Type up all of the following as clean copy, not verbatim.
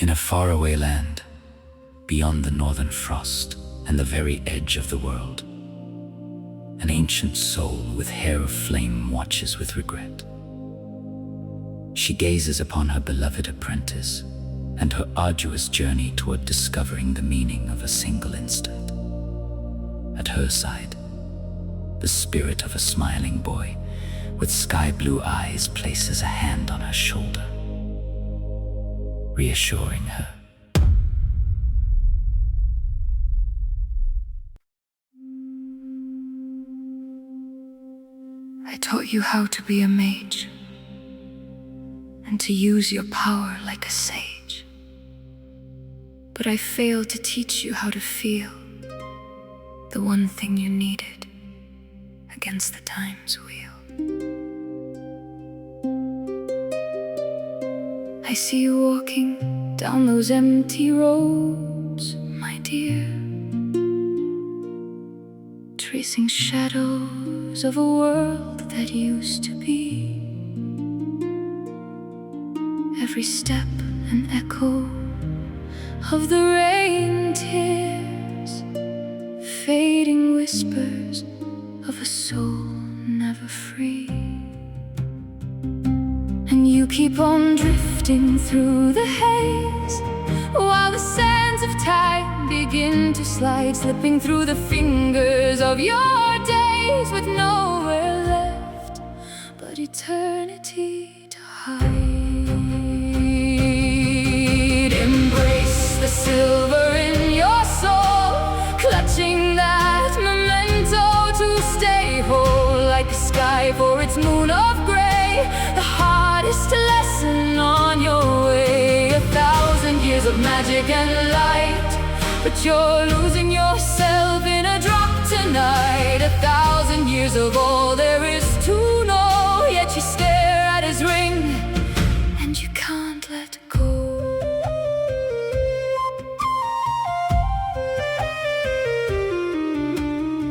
In a faraway land, beyond the northern frost and the very edge of the world, an ancient soul with hair of flame watches with regret. She gazes upon her beloved apprentice and her arduous journey toward discovering the meaning of a single instant. At her side, the spirit of a smiling boy with sky-blue eyes places a hand on her shoulder, reassuring her. I taught you how to be a mage and to use your power like a sage. But I failed to teach you how to feel, the one thing you needed against the time's wheel. I see you walking down those empty roads, my dear, tracing shadows of a world that used to be. Every step an echo of the rain tears, fading whispers of a soul never free. And you keep on drifting through the haze, while the sands of time begin to slide, slipping through the fingers of your days, with nowhere left but eternity to hide. Embrace the silver in your soul, clutching that memento to stay whole, like the sky for its moon of gray, the hardest lesson on your way. 1,000 years of magic and light, but you're losing yourself in a drop tonight. 1,000 years of all there is to know, yet you stare at his ring and you can't let go.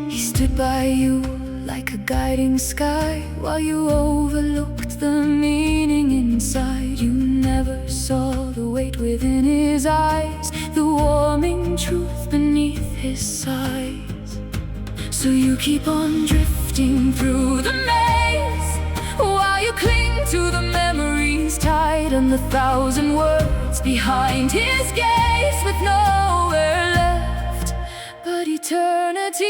He stood by you like a guiding sky, while you overlooked the meaning inside. You never saw the weight within his eyes, the warming truth beneath his sighs. So you keep on drifting through the maze, while you cling to the memories tied on the 1,000 words behind his gaze, with nowhere left but eternity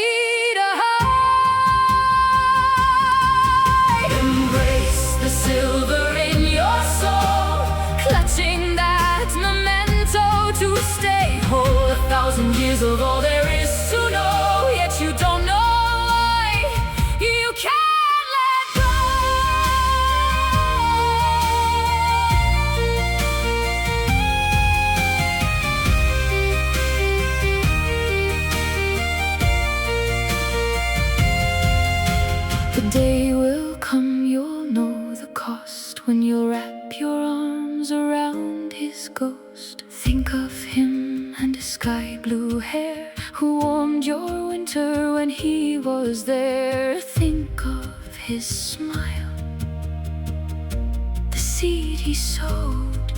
to hide. Embrace the silver in your soul, clutching that memento to stay whole. 1,000 years of all there is to know, yet you don't know why you can't let go. The day will come, you'll know the cost, when you'll wrap your arms around his ghost. Think of him and his sky-blue hair, who warmed your winter when he was there. Think of his smile, the seed he sowed,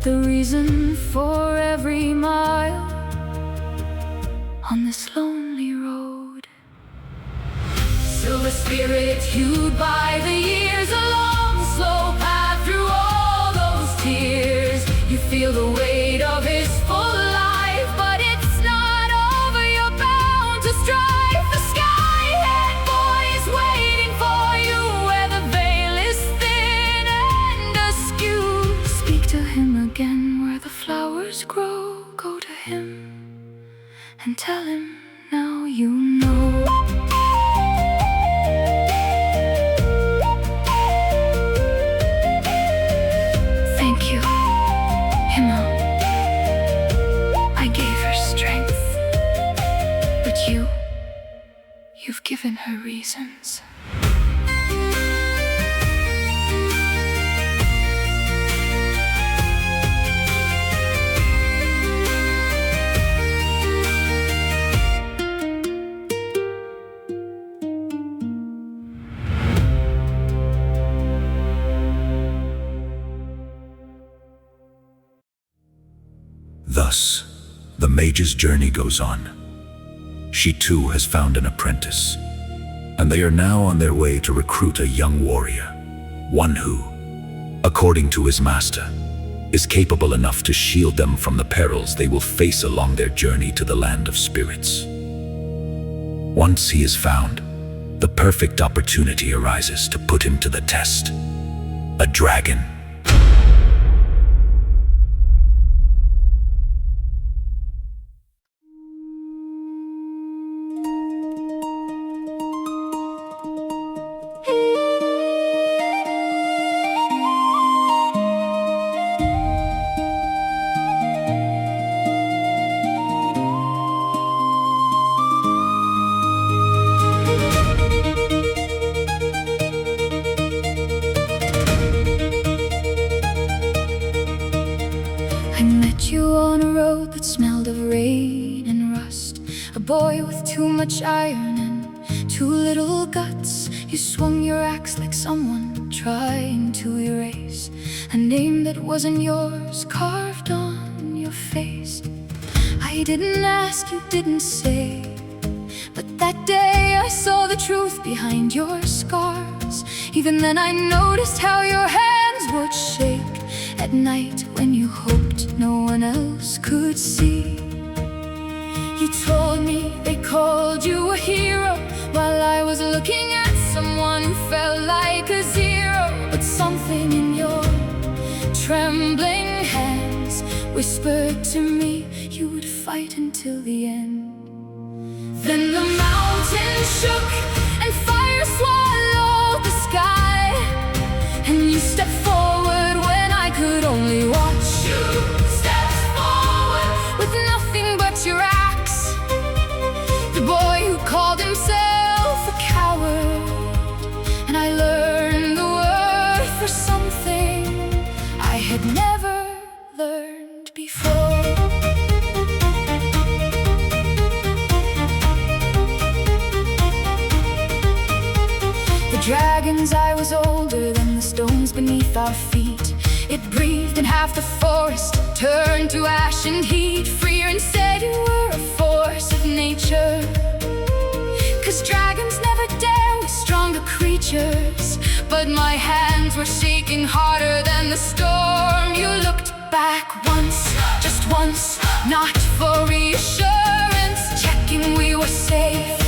the reason for every mile on this lonely road. Silver spirit hued by the years, a long, slow path through all those tears. You feel the weight of his full life, but it's not over, you're bound to strive. The sky-head boy is waiting for you, where the veil is thin and askew. Speak to him again where the flowers grow. Go to him and tell him now you know. Thank you, Himo. I gave her strength, but you've given her reasons. Thus, the mage's journey goes on. She too has found an apprentice, and they are now on their way to recruit a young warrior, one who, according to his master, is capable enough to shield them from the perils they will face along their journey to the land of spirits. Once he is found, the perfect opportunity arises to put him to the test. A dragon. I met you on a road that smelled of rain and rust. A boy with too much iron and too little guts. You swung your axe like someone trying to erase a name that wasn't yours, carved on your face. I didn't ask, you didn't say, but that day I saw the truth behind your scars. Even then I noticed how your hands would shake at night when you hoped no one else could see. You told me they called you a hero, while I was looking at someone who felt like a zero. But something in your trembling hands whispered to me you would fight until the end. Then the mountain shook and fire swallowed the sky, and you stepped forward when I could only watch. You stepped forward with nothing but your axe. The boy who called himself a coward, and I learned the word for something I had never learned before. The dragon's eye was older than the stones beneath our feet. It breathed and half the forest turned to ash and heat. Frieren said you were a force of nature, 'cause dragons never dare with stronger creatures. But my hands were shaking harder than the storm. You looked back once, just once, not for reassurance, checking we were safe.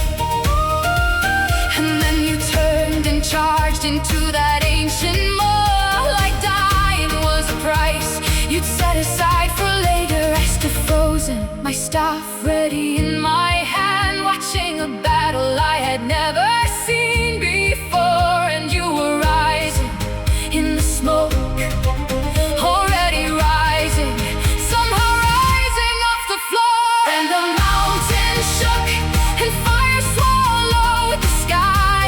And then you turned and charged into that ancient mall, like dying was a price you'd set aside for later. I stood frozen, my staff ready in my hand, watching a battle I had never seen before. And you were rising in the smoke, already rising, somehow rising off the floor. And the mountain shook and fire swallowed the sky,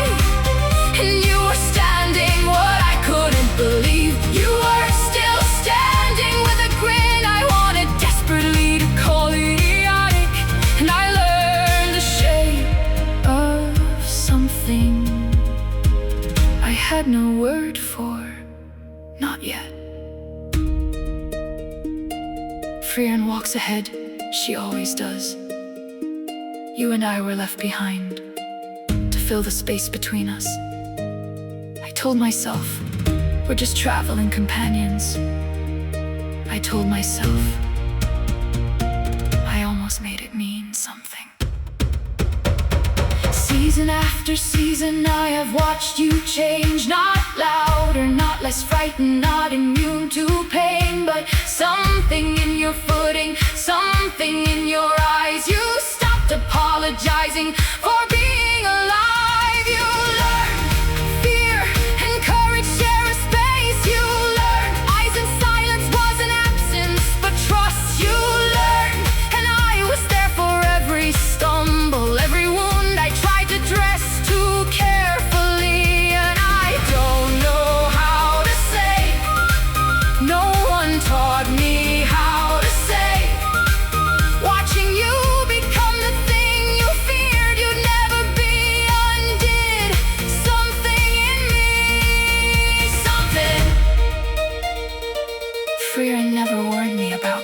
and you were standing what I couldn't believe. You were still standing with a grin I wanted desperately to call idiotic. And I learned the shape of something I had no word for, not yet. Frieren walks ahead, she always does. You and I were left behind to fill the space between us. I told myself we're just traveling companions. I told myself I almost made it mean something. Season after season I have watched you change, not louder, not less frightened, not immune to pain, but something in your footing, something in your eyes. You stopped apologizing for being alive. You learned fear and courage share a space. You learned eyes and silence wasn't absence but trust. You learned, and I was there for every stumble, every wound I tried to dress too carefully. And I don't know how to say, no one taught me how to say. Watching you become the thing you feared you'd never be undid something in me, something Frieren never warned me about.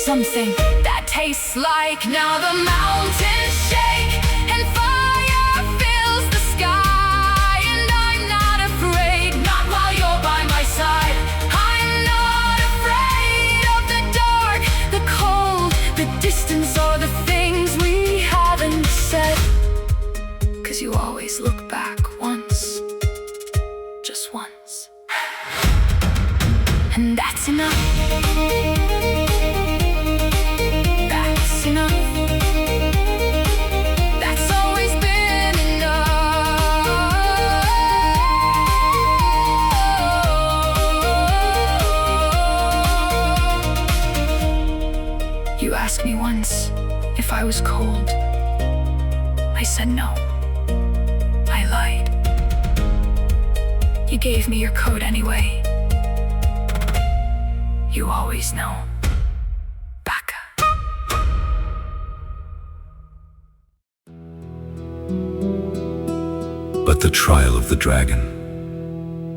something that tastes like. Now the mountains shake and fire fills the sky, and I'm not afraid, not while you're by my side. I'm not afraid of the dark, the cold, the distance, or the things we haven't said. 'Cause you always look back once, just once, and that's enough. That's enough. That's always been enough. You asked me once if I was cold. I said no. I lied. You gave me your coat anyway. You always know. Baka. But the trial of the dragon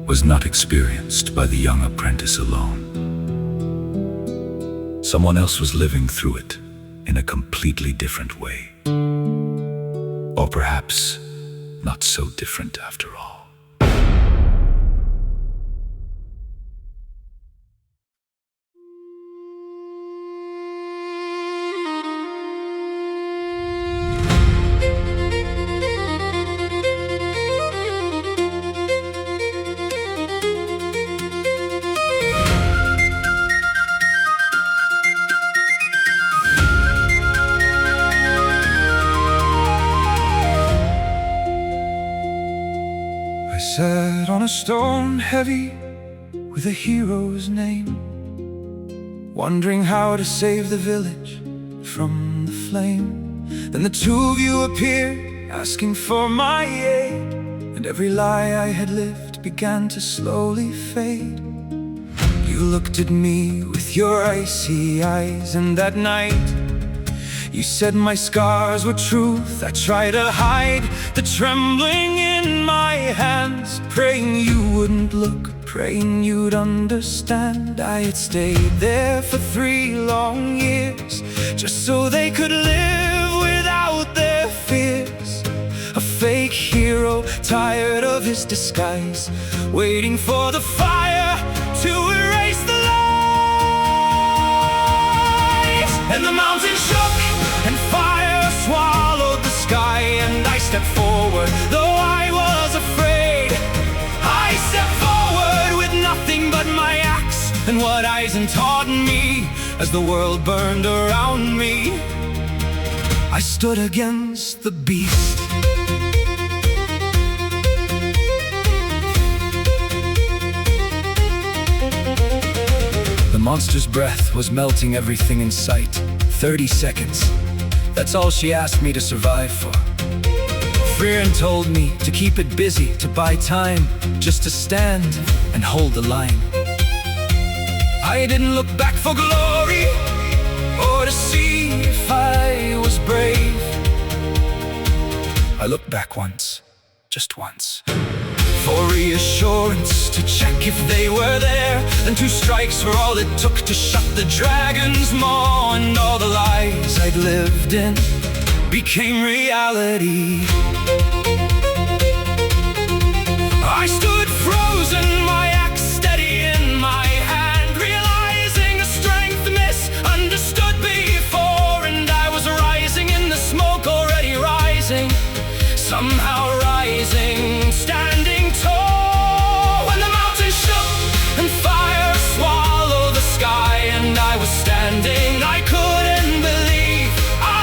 was not experienced by the young apprentice alone. Someone else was living through it in a completely different way. Or perhaps not so different after all. Sat on a stone heavy with a hero's name, wondering how to save the village from the flame. Then the two of you appeared, asking for my aid, and every lie I had lived began to slowly fade. You looked at me with your icy eyes, and that night you said my scars were truth. I tried to hide the trembling in my hands, praying you wouldn't look, praying you'd understand. I had stayed there for 3 long years, just so they could live without their fears. A fake hero, tired of his disguise, waiting for the fire to erase the lies. And the mountain shook and fire swallowed the sky, and I stepped forward, though I was afraid. I stepped forward with nothing but my axe and what Eisen taught me. As the world burned around me, I stood against the beast. The monster's breath was melting everything in sight. 30 seconds. That's all she asked me to survive for. Frieren told me to keep it busy, to buy time, just to stand and hold the line. I didn't look back for glory or to see if I was brave. I looked back once, just once, for reassurance, to check if they were there. Then 2 strikes were all it took to shut the dragon's maw, and all the lies I'd lived in became reality. I stood frozen, my axe steady in my hand, realizing a strength misunderstood before. And I was rising in the smoke, already rising, somehow rising, standing tall. When the mountain shook and fire swallowed the sky, and I was standing, I couldn't believe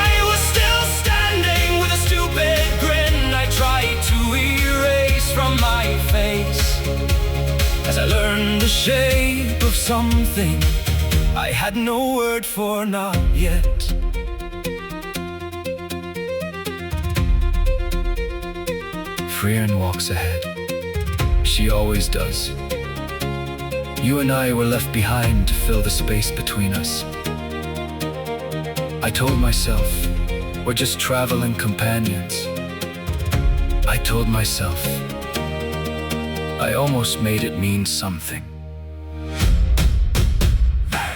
I was still standing with a stupid grin I tried to erase from my face. As I learned the shape of something I had no word for, not yet. Frieren walks ahead. She always does. You and I were left behind to fill the space between us. I told myself, we're just traveling companions. I told myself, I almost made it mean something.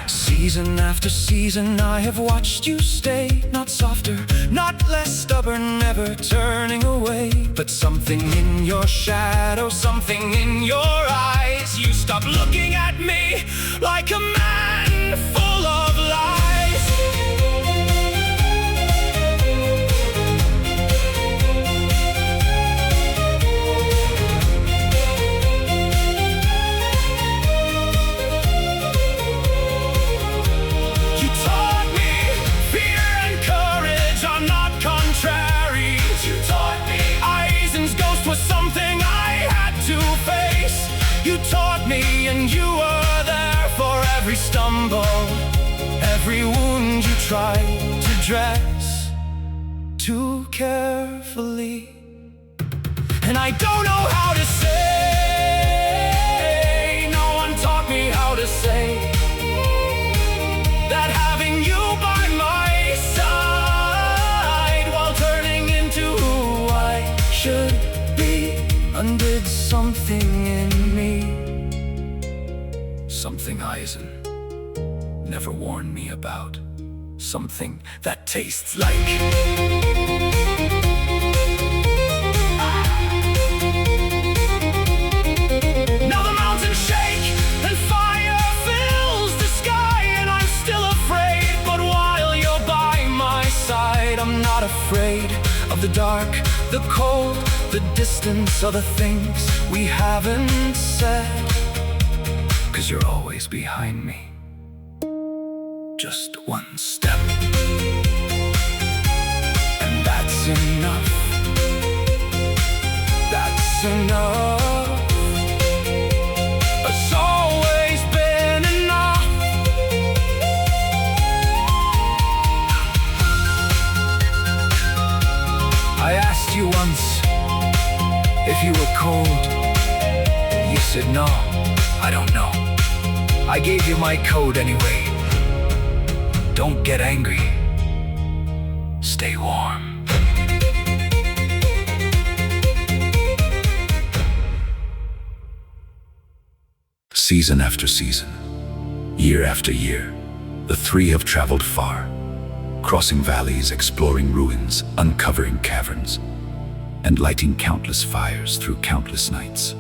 See Season after season I have watched you stay. Not softer, not less stubborn, never turning away. But something in your shadow, something in your eyes. You stop looking at me like a man full of lies. You taught me, and you were there for every stumble, every wound you tried to dress too carefully. And I don't know how to say, no one taught me how to say, that having you by my side while turning into who I should be undid something in me. Something Eisen never warned me about. Something that tastes like now the mountains shake and fire fills the sky, and I'm still afraid. But while you're by my side, I'm not afraid of the dark, the cold, the distance, of the things we haven't said. 'Cause you're always behind me, just one step, and that's enough. That's enough. It's always been enough. I asked you once if you were cold. You said no, I don't know. I gave you my code anyway. Don't get angry. Stay warm. Season after season, year after year, the three have traveled far, crossing valleys, exploring ruins, uncovering caverns, and lighting countless fires through countless nights.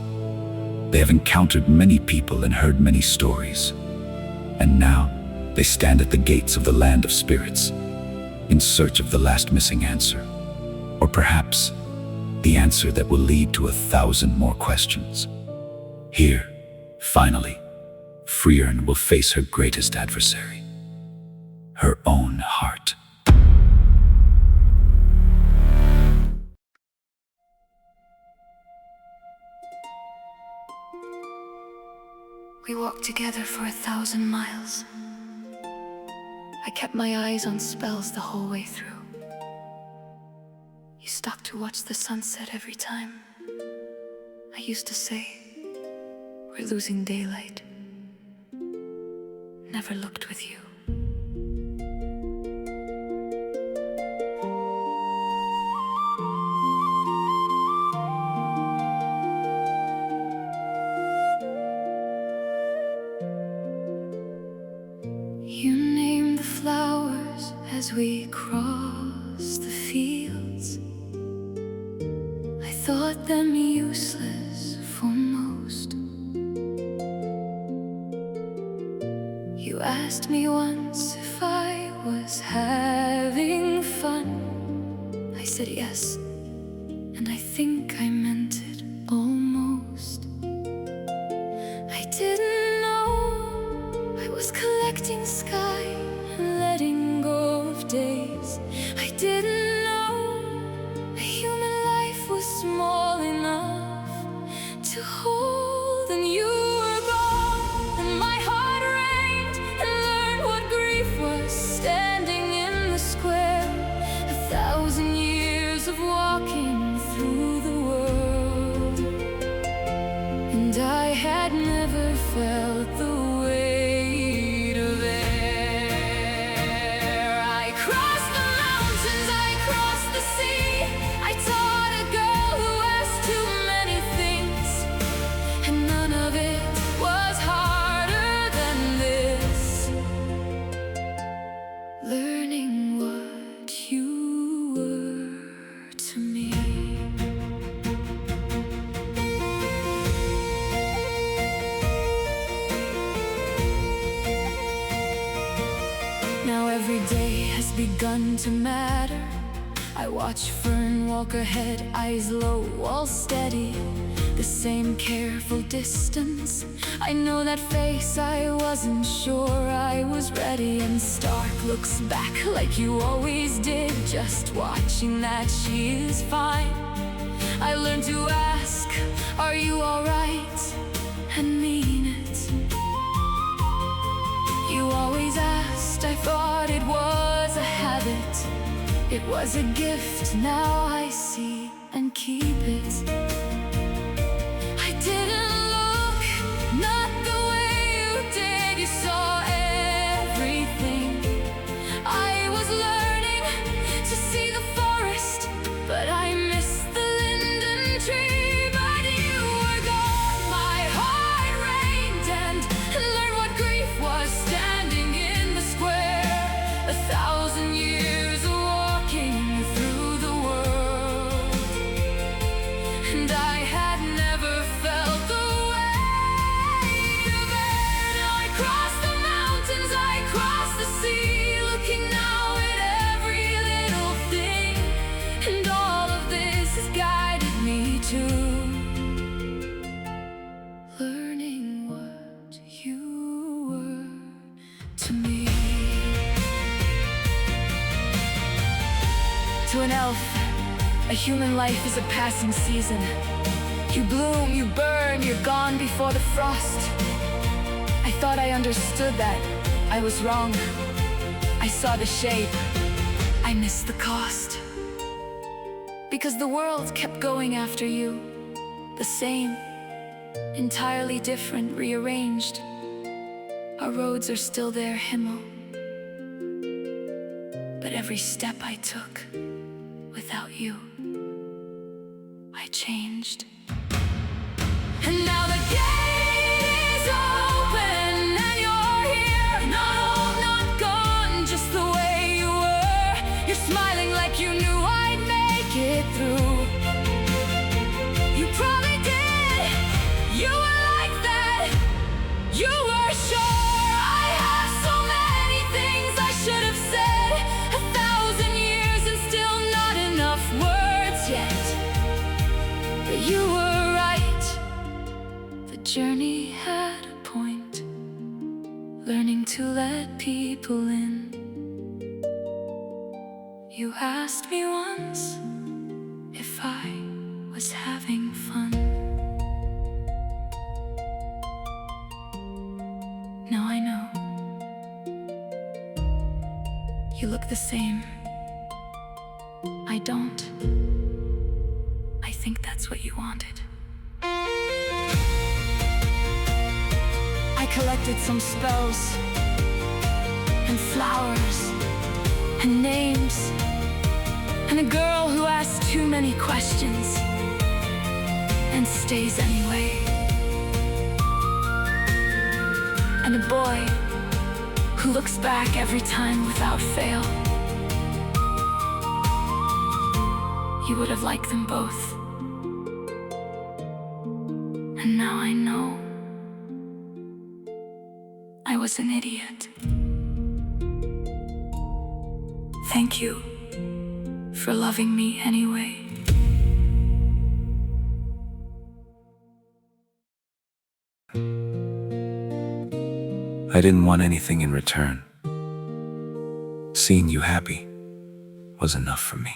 They have encountered many people and heard many stories, and now they stand at the gates of the land of spirits, in search of the last missing answer, or perhaps the answer that will lead to 1,000 more questions. Here, finally, Frieren will face her greatest adversary, her own heart. We walked together for 1,000 miles. I kept my eyes on spells the whole way through. You stopped to watch the sunset every time. I used to say, we're losing daylight. Never looked with you. You named the flowers as we crossed the fields. I thought them useless for most. You asked me once if I was having fun. I said yes, and I think I meant it almost. I didn't know I was collecting sky and letting go of days. I didn't know a human life was small enough to hold, and you were gone, and my heart rained and learned what grief was, standing in the square. 1,000 years of walking through the world. day has begun to matter. I watch Fern walk ahead, eyes low, all steady. The same careful distance. I know that face, I wasn't sure I was ready. And Stark looks back like you always did, just watching that she is fine. I learned to ask, are you alright? And mean it. You always asked, I thought it was a habit. It was a gift, now I see and keep it. I didn't look, not the way you did. You saw everything. I was learning to see the forest, but I missed the linden tree. But you were gone, my heart rained and learned what grief was, standing in the square. 1,000 years walking through the world, and I had never felt the weight of it. I crossed the mountains, I crossed the sea, looking now at every little thing. And all of this has guided me to learning what you were to me. To an elf, a human life is a passing season. You bloom, you burn, you're gone before the frost. I thought I understood that. I was wrong. I saw the shape. I missed the cost. Because the world kept going after you. The same, entirely different, rearranged. Our roads are still there, Himmel. But every step I took, without you, I changed. And now the gate is open and you're here. Not old, not gone, just the way you were. You're smiling like you knew I'd make it through. You probably did. You were like that. You were sure. I have so many things I should have said. 1,000 years and still not enough words yet. But you were right. The journey had a point. Learning to let people in. You asked me once if I was having fun. Now I know. You look the same. I don't. I think that's what you wanted. I collected some spells and flowers and names, and a girl who asks too many questions and stays anyway, and a boy who looks back every time without fail. You would have liked them both. And now I know I was an idiot. Thank you for loving me anyway. I didn't want anything in return. Seeing you happy was enough for me.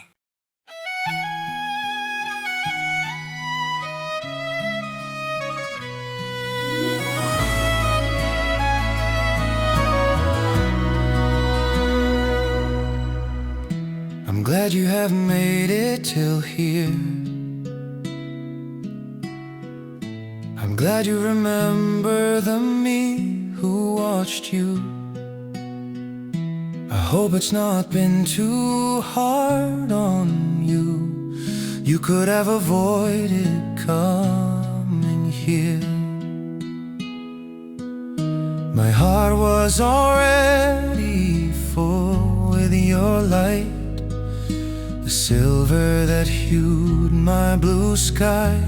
I'm glad you have made it till here. I'm glad you remember the me who watched you. I hope it's not been too hard on you. You could have avoided coming here. My heart was already full with your light, the silver that hued my blue sky.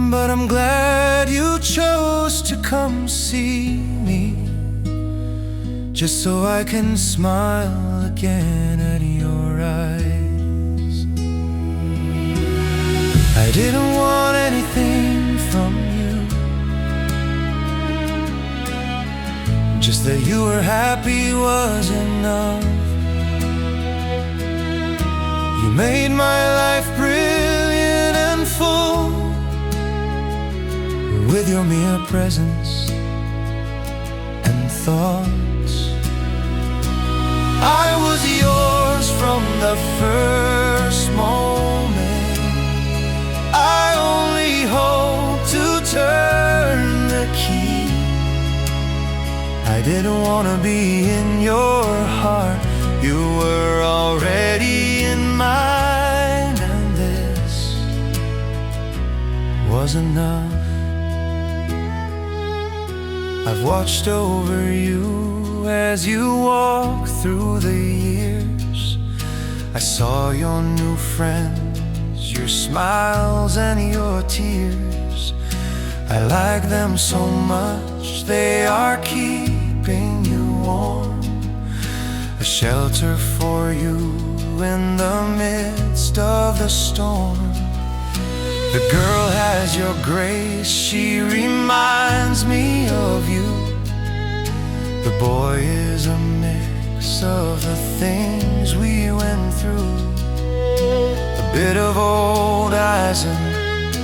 But I'm glad you chose to come see me, just so I can smile again at your eyes. I didn't want anything from you, just that you were happy was enough. You made my life brilliant and full with your mere presence and thoughts. I was yours from the first moment. I only hope to turn the key. I didn't want to be in your heart, you were already in mine, and this was enough. I've watched over you as you walk through the years. I saw your new friends, your smiles and your tears. I like them so much, they are keeping you warm, a shelter for you in the midst of the storm. The girl has your grace, she reminds me of you. The boy is a mix of the things we went through, a bit of old eyes and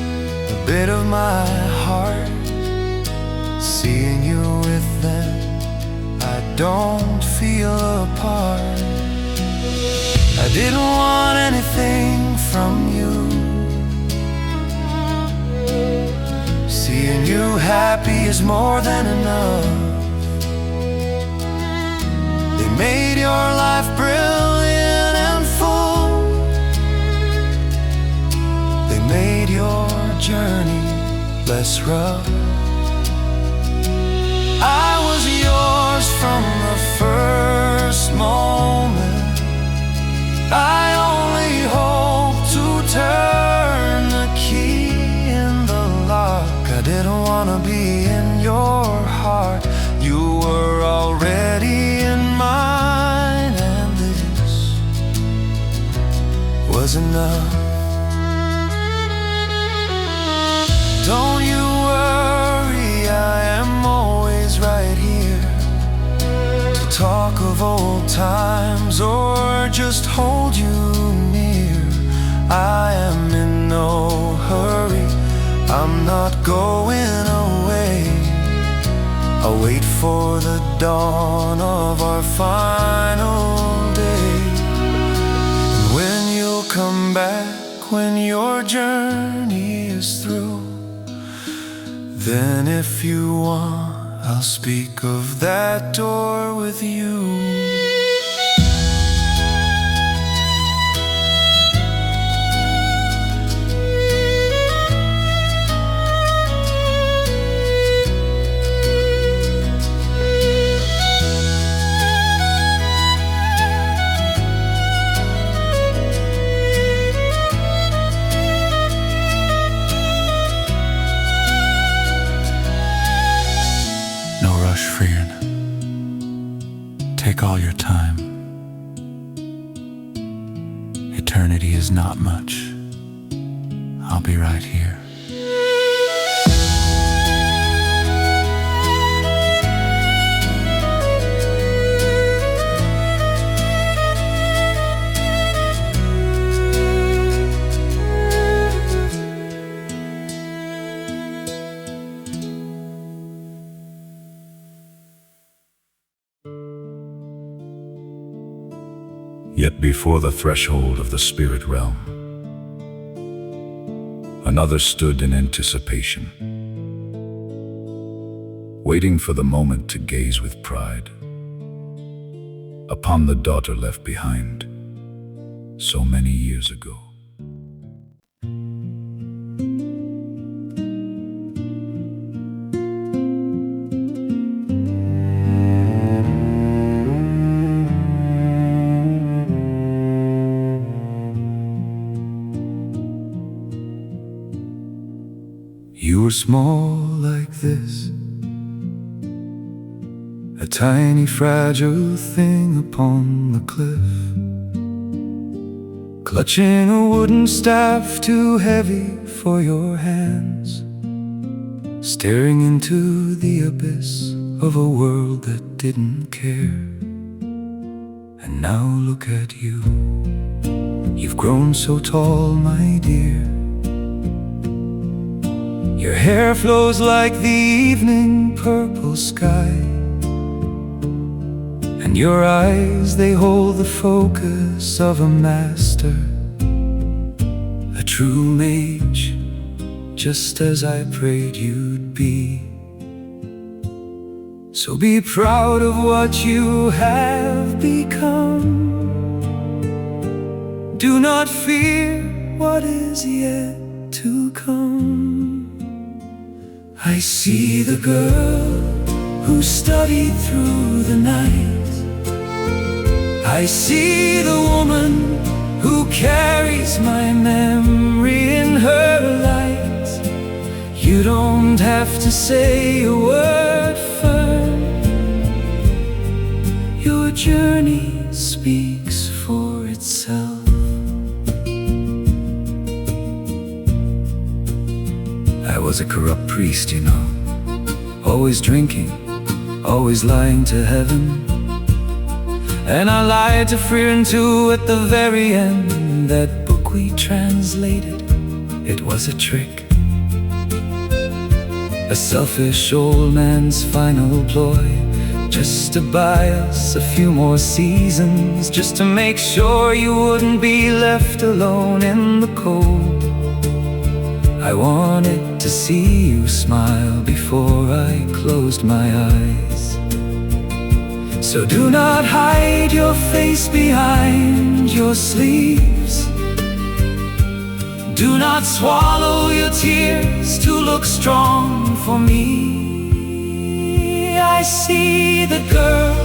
a bit of my heart. Seeing you with them, I don't feel apart. I didn't want anything from you, seeing you happy is more than enough. They made your life brilliant and full. They made your journey less rough. I was yours from the first moment. I only hope to turn the key in the lock. I didn't want to be in your heart, you were already in mine, and this was enough. Don't you worry, I am always right here to talk of old times or just hold you near. I am in no hurry, I'm not going away. I'll wait for the dawn of our final day. And when you'll come back, when your journey is through, then if you want, I'll speak of that door with you. Frieren, take all your time. Eternity is not much. I'll be right here. Yet before the threshold of the spirit realm, another stood in anticipation, waiting for the moment to gaze with pride upon the daughter left behind so many years ago. You were small like this, a tiny fragile thing upon the cliff, clutching a wooden staff too heavy for your hands, staring into the abyss of a world that didn't care. And now look at you, you've grown so tall, my dear. Your hair flows like the evening purple sky, and your eyes, they hold the focus of a master, a true mage, just as I prayed you'd be. So be proud of what you have become. Do not fear what is yet to come. I see the girl who studied through the night. I see the woman who carries my memory in her light. You don't have to say a word firm. Your journey speaks for itself. I was a corrupt priest, you know, always drinking, always lying to heaven. And I lied to Frieren too at the very end. That book we translated, it was a trick, a selfish old man's final ploy, just to buy us a few more seasons, just to make sure you wouldn't be left alone in the cold. I wanted to see you smile before I closed my eyes. So do not hide your face behind your sleeves. Do not swallow your tears to look strong for me. I see the girl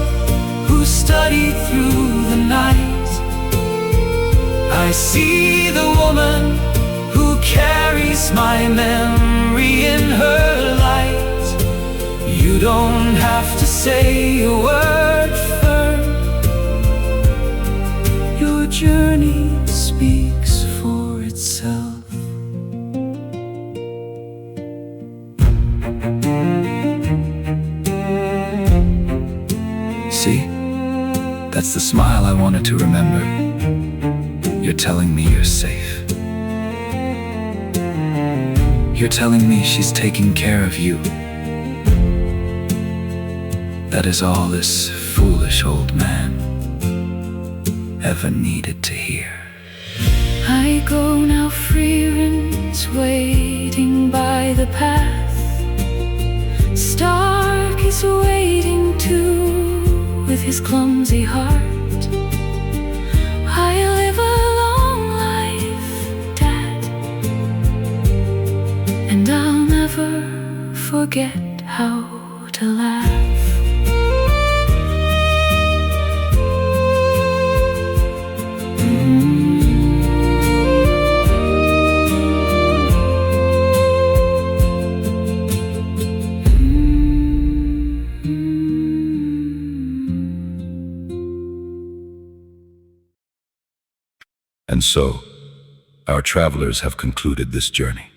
who studied through the night. I see the woman who carries my memory in her light. You don't have to say a word firm. Your journey speaks for itself. See, that's the smile I wanted to remember. You're telling me you're safe. You're telling me she's taking care of you. That is all this foolish old man ever needed to hear. I go now, Frieren's waiting by the path. Stark is waiting too, with his clumsy heart. I live a long life, Dad, and I'll never forget how to laugh. And so, our travelers have concluded this journey.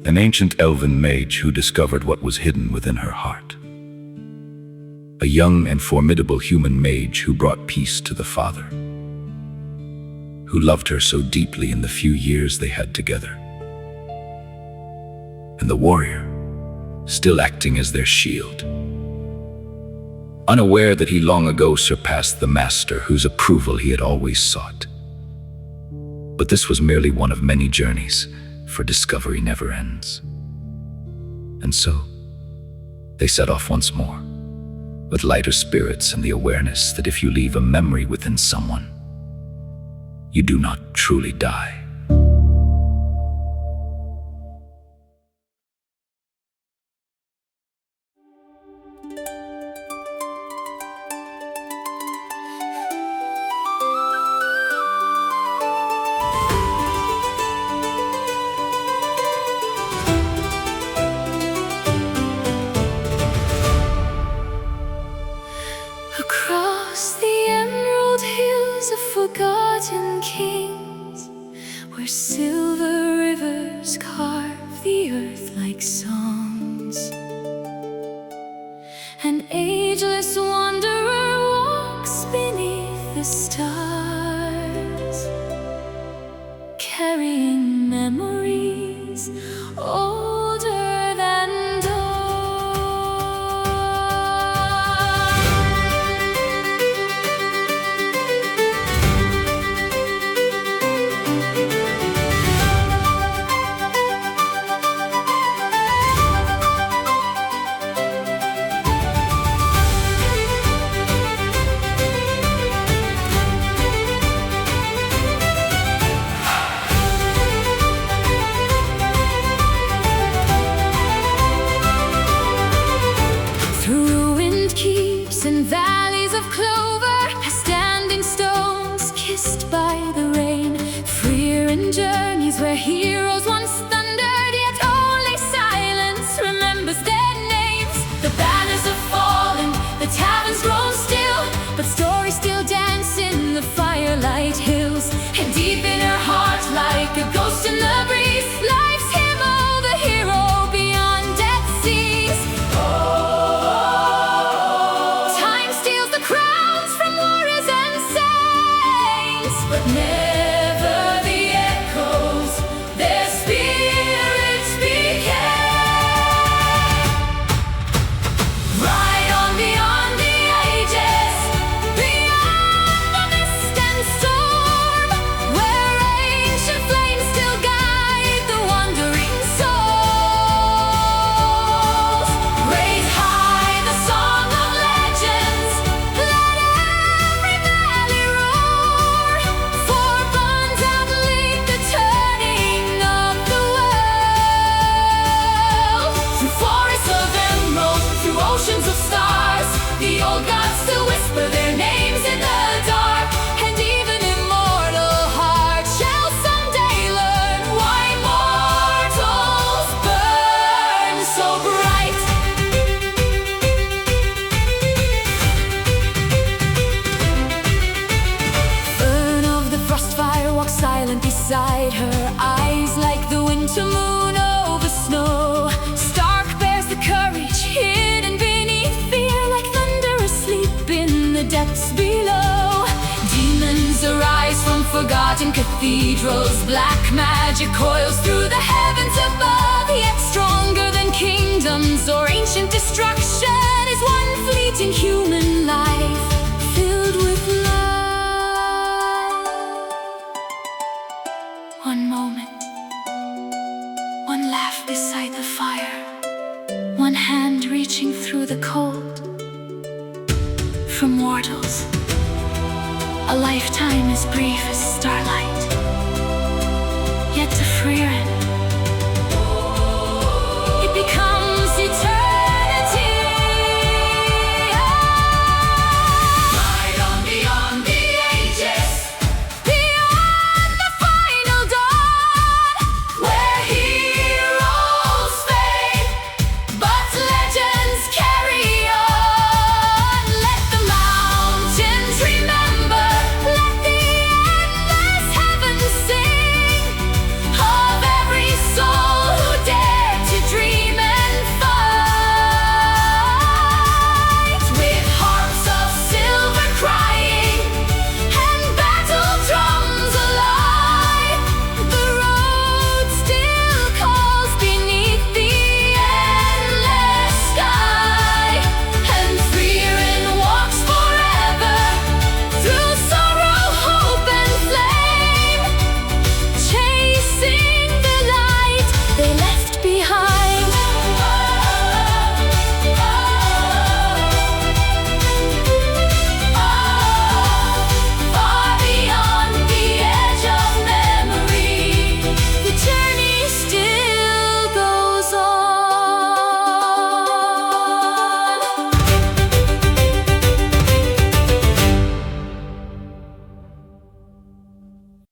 An ancient elven mage who discovered what was hidden within her heart. A young and formidable human mage who brought peace to the father, who loved her so deeply in the few years they had together. And the warrior, still acting as their shield, unaware that he long ago surpassed the master whose approval he had always sought. But this was merely one of many journeys, for discovery never ends. And so, they set off once more, with lighter spirits and the awareness that if you leave a memory within someone, you do not truly die. An ageless wanderer walks beneath the stars, carrying memories older than dawn. And valleys of clover, standing stones kissed by the rain. Frieren journeys where heroes once thundered, yet only silence remembers their names. The banners have fallen, the taverns grown still, but stories still dance in the firelight hills. And deep in her heart, like a ghost in the breeze, life's hymn, the hero beyond dead seas. But never the echoes, their spirits became. Ride on beyond the ages, beyond the mist and storm, where ancient flames still guide the wandering souls. Raise high the song of legends, let every valley roar. For bonds outlive the turning of the world. Through forests of emerald, through oceans of stars, the old gods still whisper their names in the dark. And even immortal hearts shall someday learn why mortals burn so bright. Burn of the frost fire walks silent beside her, eyes like the winter moon over snow. Stark bears the courage hidden beneath fear, like thunder asleep in the depths below. Demons arise from forgotten cathedrals, black magic coils through the heavens above. Yet stronger than kingdoms or ancient destruction is one fleeting human life filled with love. One moment, one laugh beside the fire, one hand reaching through the cold. For mortals, a lifetime as brief as starlight. Yet to Frieren,